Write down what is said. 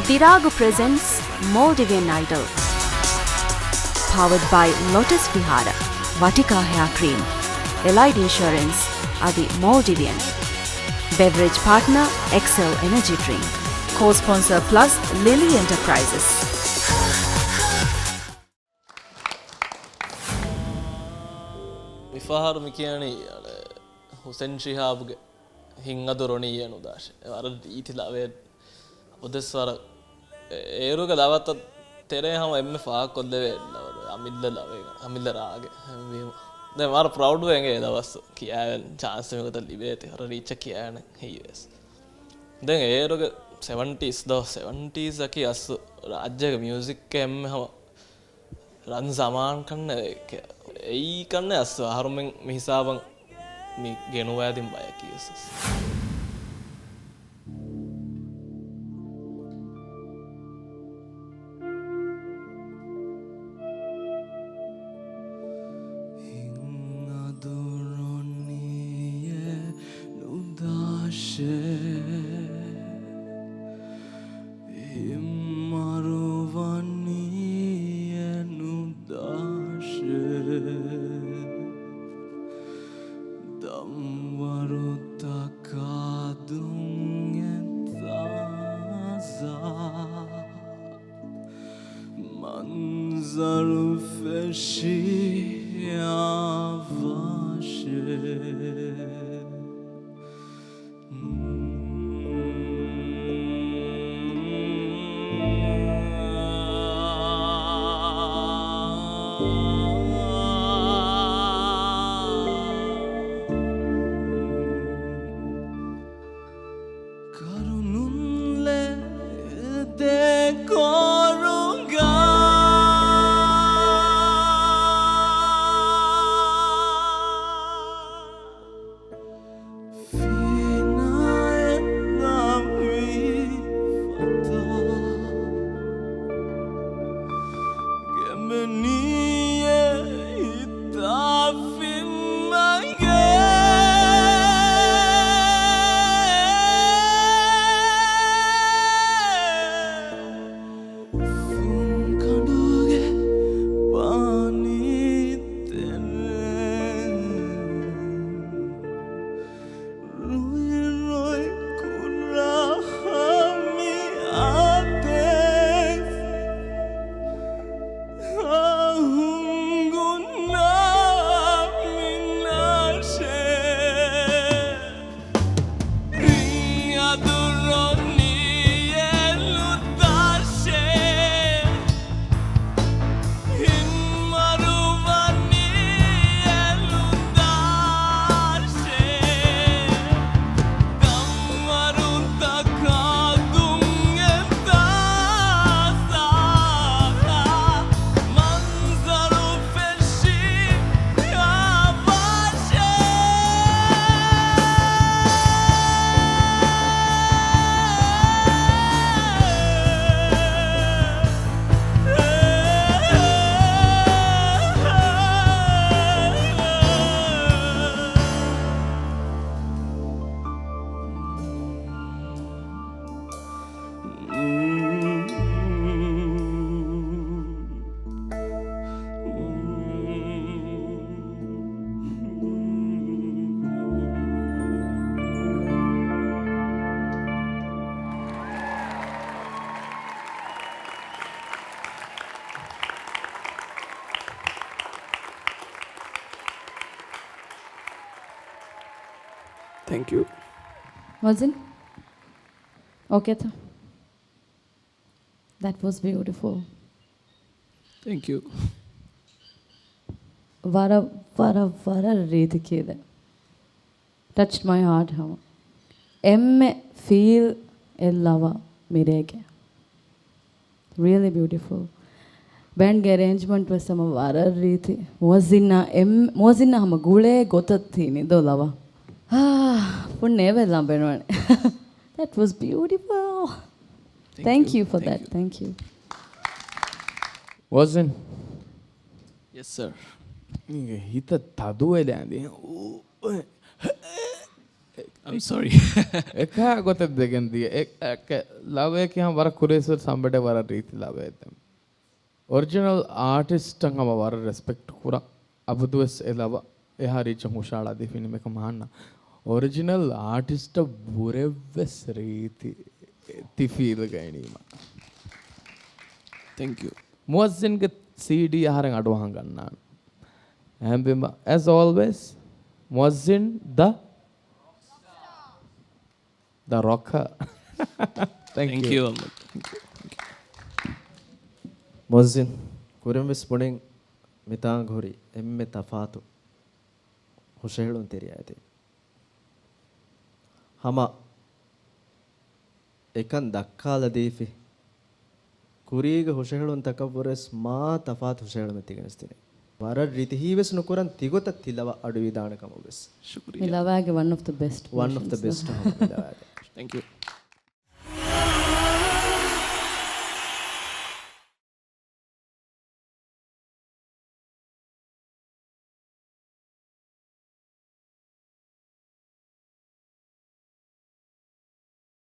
Diragu presents Maldivian Idol. Powered by Lotus Vihara, Vatika Hair Cream, Elite Insurance, Adi Maldivian. Beverage partner, Excel Energy Drink. Co-sponsor plus Lily Enterprises. විෆාහාර මිකියනි Hussain ශිහාබ්ගේ හිංගදුරොණී යනුදාශ අර ඊතිලාවේ උදෙස්වර ඒරුක දවත්ත තෙරේ හම එම්ම ෆාක් කොද්දවේ අමිල්ල ලවේ අමිල්ල රාගේ දැන් මාර ප්‍රවුඩ් වෙන්ගේ දවස් කියාවෙන් chance එකකට ලිබේති හර reach කියාන හේස් දැන් ඒරුක 70s දෝ 70s අකි අස් රාජ්‍යක මියුසික් එම්ම හම රන් සමාන් කන්න ඒ කන්න අස් හරුමෙන් මිහිසාවන් මේ ගෙනුවෑදින් බය කියසස් Thank you. Wasn't? Okay, tha. That was beautiful. Thank you. Vara reeti kida. Touched my heart, how. Emme feel ellava mirege. Really beautiful. Band arrangement was some vara reeti. Mozinna hama gule gotat thini do lava. That was beautiful. Thank you for that. Thank you. Wasn't? Yes, sir. හිත තදුවේ දැන්දී I'm sorry. එක ගොත දෙකෙන් දිය එක ලවය කියහම වර කුරේසර් සම්බට වර රීති ලවය ඇතම් original ආටිස්ටන් හම වර රෙස්පෙක්ට් කුර අබුදුවස් එලව එහා රීච හුෂාලාදී ෆිල්ම් එක මහන්න ඔරිජිනල් ආටිස්ට බුරෙව්වෙස් රීති තිෆීල් ගැනීම Thank you. මුවස්සින්ගේ CD ආහාරෙන් අඩුවහන් ගන්නාන හැම්බෙම as always මුවස්සින් the rocker. Thank you. Ahmed. මොසින් කුරම් විස්පොණෙන් මිතාන් ගොරි එම්මෙ තෆාතු හුෂෙහලුන් තෙරිය ඇති හම එකන් දක්කාල දීෆි කුරීග හුෂෙහලුන් තකවරස් මා තෆාත් හුෂෙහලුන් තිගෙනස්තිනේ වර රිතිහිවස් නුකරන් තිගොත තිලව අඩු විදානකම වෙස් Shukriya. Milavage, one of the best. one of the versions, best no? මිලවාගේ Thank you.